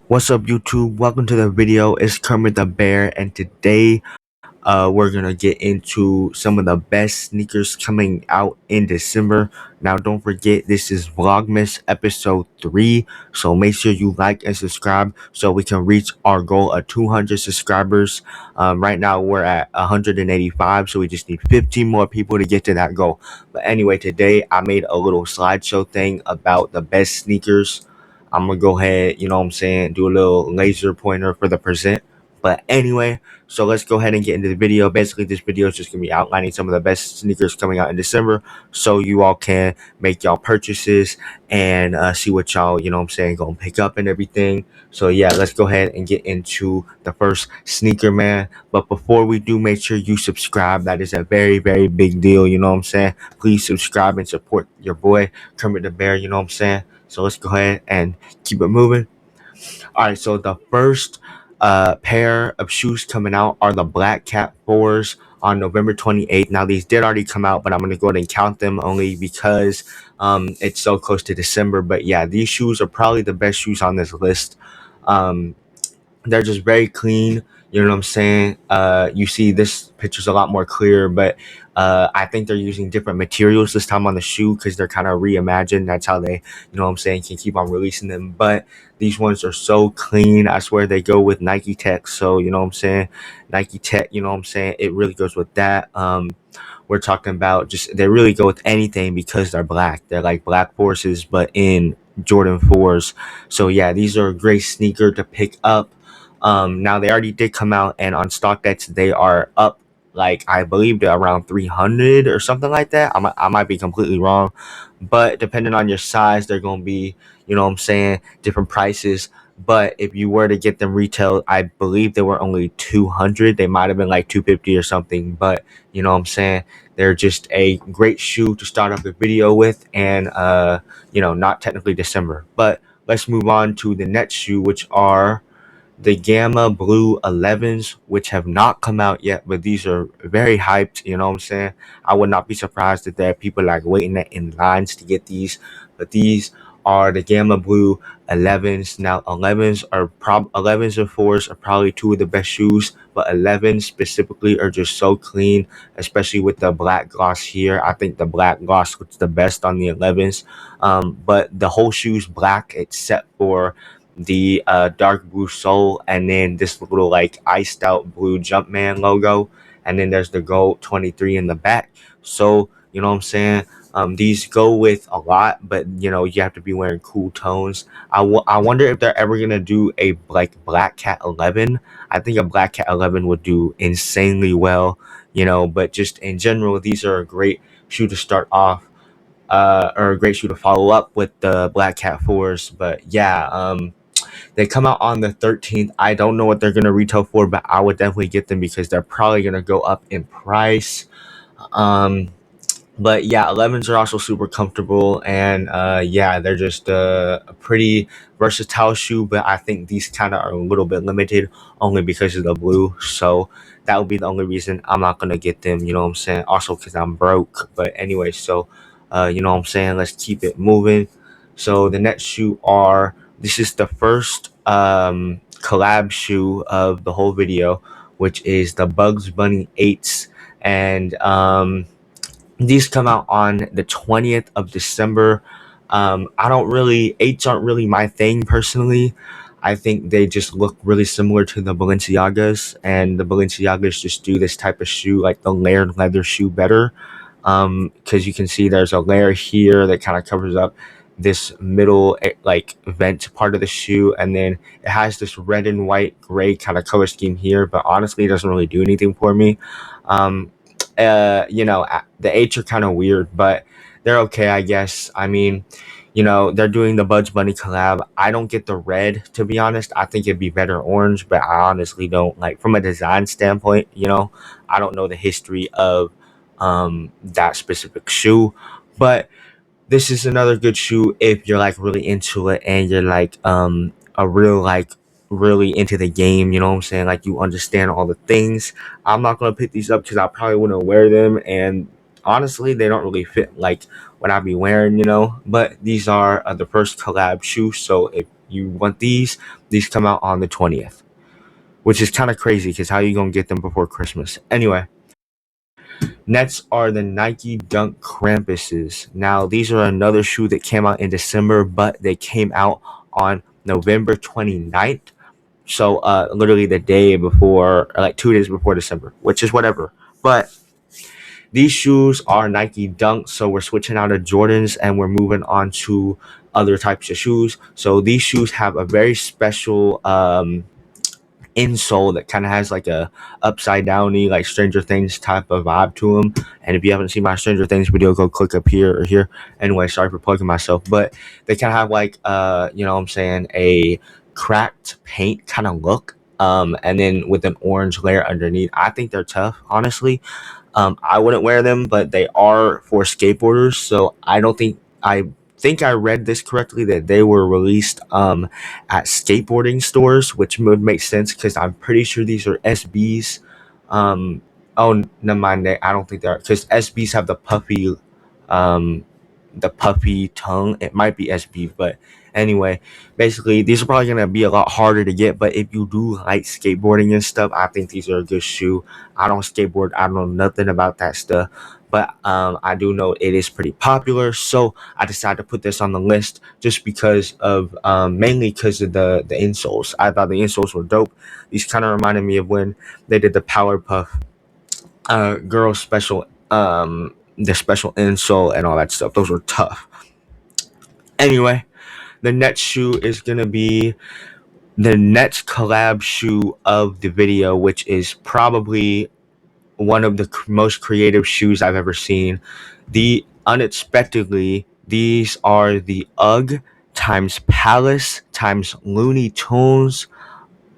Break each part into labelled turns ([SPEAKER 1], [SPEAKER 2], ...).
[SPEAKER 1] What's up, YouTube? Welcome to the video. It's Kermit the Bear, and today we're gonna get into some of the best sneakers coming out in December. Now, don't forget, this is Vlogmas episode 3, so make sure you like and subscribe so we can reach our goal of 200 subscribers. Right now, we're at 185, so we just need 15 more people to get to that goal. But anyway, today I made a little slideshow thing about the best sneakers. I'm gonna go ahead, do a little laser pointer for the present. But anyway, so let's go ahead and get into the video. Basically, this video is just going to be outlining some of the best sneakers coming out in December so you all can make y'all purchases and see what y'all, going to pick up and everything. So yeah, let's go ahead and get into the first sneaker, man. But before we do, make sure you subscribe. That is a very, very big deal, Please subscribe and support your boy, Kermit the Bear, So let's go ahead and keep it moving. All right, so the first pair of shoes coming out are the Black Cat 4s on November 28th. Now, these did already come out, but I'm going to go ahead and count them only because it's so close to December. But yeah, these shoes are probably the best shoes on this list. Um, they're just very clean. You know what I'm saying? You see this picture's a lot more clear, but I think they're using different materials this time on the shoe because they're kind of reimagined. That's how they, can keep on releasing them. But these ones are so clean. I swear they go with Nike Tech. So, Nike Tech, it really goes with that. We're talking about they really go with anything because they're black. They're like black forces, but in Jordan 4s. So yeah, these are a great sneaker to pick up. Now they already did come out, and on StockX they are up, like I believe they're around 300 or something like that. I might be completely wrong, but depending on your size, they're gonna be, different prices. But if you were to get them retail, I believe they were only 200. They might have been like 250 or something. But they're just a great shoe to start off the video with, and not technically December. But let's move on to the next shoe, which are the Gamma Blue 11s, which have not come out yet, but these are very hyped. I would not be surprised if there are people like waiting in lines to get these, but these are the Gamma Blue 11s. Now 11s and 4s are probably two of the best shoes, but 11s specifically are just so clean, especially with the black gloss here. I think the black gloss looks the best on the 11s. But the whole shoe's black except for the dark blue sole, and then this little like iced out blue Jumpman logo, and then there's the gold 23 in the back. So these go with a lot, but you have to be wearing cool tones. I wonder if they're ever gonna do a like Black Cat 11. I think a Black Cat 11 would do insanely well, but just in general, these are a great shoe to start off, or a great shoe to follow up with the Black Cat 4s. But yeah, they come out on the 13th. I don't know what they're gonna retail for, but I would definitely get them because they're probably gonna go up in price. Um, but yeah, 11s are also super comfortable, and yeah, they're just a pretty versatile shoe. But I think these kind of are a little bit limited only because of the blue. So that would be the only reason I'm not gonna get them. You know what I'm saying? Also because I'm broke. But anyway, so let's keep it moving. So the next shoe are this is the first collab shoe of the whole video, which is the Bugs Bunny 8s, and these come out on the 20th of December. I don't really, 8s aren't really my thing personally. I think they just look really similar to the Balenciagas, and the Balenciagas just do this type of shoe, like the layered leather shoe, better. Because you can see there's a layer here that kind of covers up this middle like vent part of the shoe, and then it has this red and white gray kind of color scheme here, but honestly it doesn't really do anything for me. um the H are kind of weird, but they're okay, I guess. I mean, they're doing the Bugs Bunny collab. I don't get the red, to be honest. I think it'd be better orange, but I honestly don't, like, from a design standpoint, I don't know the history of that specific shoe. But this is another good shoe if you're like really into it and you're like a real like really into the game, you know what I'm saying? Like you understand all the things. I'm not gonna pick these up because I probably wouldn't wear them, and honestly they don't really fit like what I'd be wearing. But these are the first collab shoes, so if you want these come out on the 20th, which is kind of crazy because how you gonna get them before Christmas? Anyway, next are the Nike Dunk Krampuses. Now, these are another shoe that came out in December, but they came out on November 29th. So, literally the day before, or like 2 days before December, which is whatever. But these shoes are Nike Dunks, so we're switching out of Jordans and we're moving on to other types of shoes. So these shoes have a very special insole that kind of has like a upside downy, like Stranger Things type of vibe to them. And if you haven't seen my Stranger Things video, go click up here or here. Anyway, sorry for plugging myself, but they kind of have like you know what I'm saying, a cracked paint kind of look. And then with an orange layer underneath. I think they're tough, honestly. I wouldn't wear them, but they are for skateboarders. So I think I read this correctly that they were released at skateboarding stores, which would make sense because I'm pretty sure these are SBs. Um, oh, never mind. I don't think they are because SBs have um, the puffy tongue. It might be SB, but anyway, basically these are probably gonna be a lot harder to get. But if you do like skateboarding and stuff, I think these are a good shoe. I don't skateboard. I don't know nothing about that stuff, but I do know it is pretty popular. So I decided to put this on the list just because of mainly because of the insoles. I thought the insoles were dope. These kind of reminded me of when they did the Powerpuff Girl special, the special insole and all that stuff. Those were tough. Anyway, the next shoe is gonna be the next collab shoe of the video, which is probably one of the most creative shoes I've ever seen. These are the UGG times Palace times Looney Tunes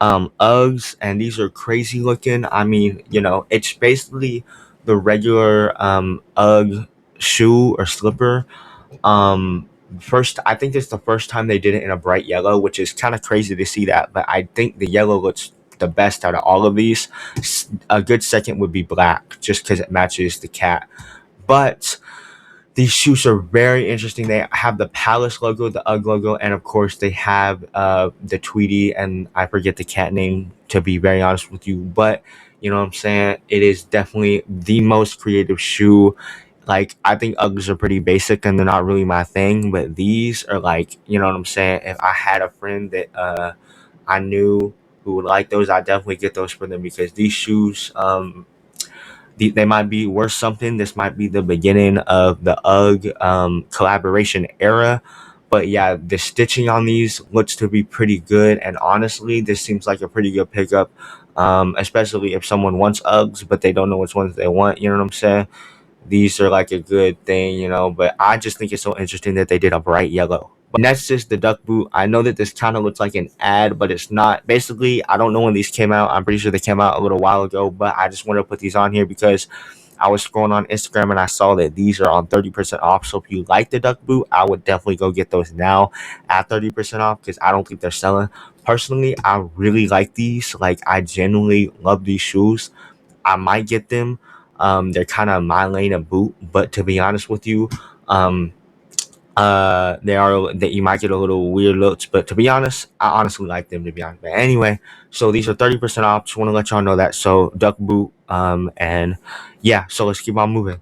[SPEAKER 1] Uggs, and these are crazy looking. I mean, you know, it's basically the regular UGG shoe or slipper. First, I think it's the first time they did it in a bright yellow, which is kind of crazy to see that. But I think the yellow looks the best out of all of these. A good second would be black, just because it matches the cat. But these shoes are very interesting. They have the Palace logo, the UGG logo, and of course they have the Tweety, and I forget the cat name, to be very honest with you. But you know what I'm saying? It is definitely the most creative shoe. Like, I think Uggs are pretty basic and they're not really my thing, but these are like, you know what I'm saying? If I had a friend that I knew who would like those, I'd definitely get those for them because these shoes they might be worth something. This might be the beginning of the UGG collaboration era. But yeah, the stitching on these looks to be pretty good. And honestly, this seems like a pretty good pickup, especially if someone wants Uggs, but they don't know which ones they want. You know what I'm saying? These are like a good thing, you know, but I just think it's so interesting that they did a bright yellow. But next is the duck boot. I know that this kind of looks like an ad, but it's not. Basically, I don't know when these came out. I'm pretty sure they came out a little while ago, but I just wanted to put these on here because I was scrolling on Instagram and I saw that these are on 30% off. So if you like the duck boot, I would definitely go get those now at 30% off because I don't think they're selling. Personally, I really like these. Like, I genuinely love these shoes. I might get them. They're kind of my lane of boot, but to be honest with you, um, they are that you might get a little weird looks, but to be honest, I honestly like them, to be honest. But anyway, so these are 30% off. Just want to let y'all know that. So duck boot, and yeah. So let's keep on moving.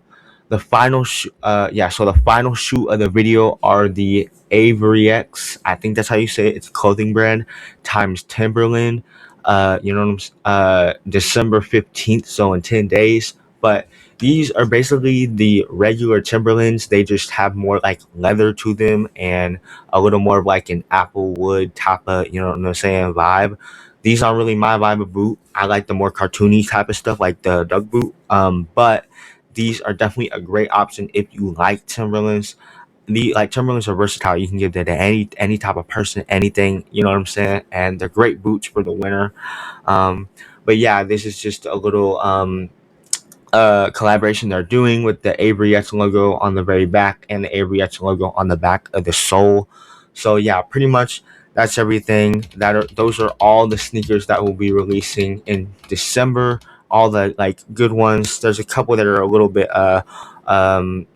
[SPEAKER 1] So the final shoot of the video are the Avery X. I think that's how you say it. It's a clothing brand times Timberland. You know what December 15th, so in 10 days. But these are basically the regular Timberlands. They just have more like leather to them and a little more of like an apple wood type of, you know what I'm saying, vibe. These aren't really my vibe of boot. I like the more cartoony type of stuff like the duck boot. But these are definitely a great option if you like Timberlands. Timberlands are versatile. You can give that to any type of person, anything, you know what I'm saying? And they're great boots for the winter. Um, but yeah, this is just a little collaboration they're doing with the Avery X logo on the very back and the Avery X logo on the back of the sole. So yeah, pretty much that's everything. Those are all the sneakers that we'll be releasing in December. All the like good ones. There's a couple that are a little bit um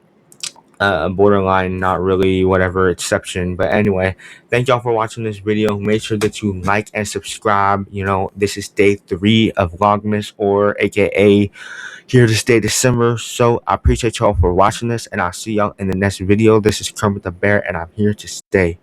[SPEAKER 1] borderline, not really, whatever exception. But anyway, thank y'all for watching this video. Make sure that you like and subscribe. You know, this is day 3 of Vlogmas, or aka here to stay December. So I appreciate y'all for watching this, and I'll see y'all in the next video. This is Kermit the Bear, and I'm here to stay.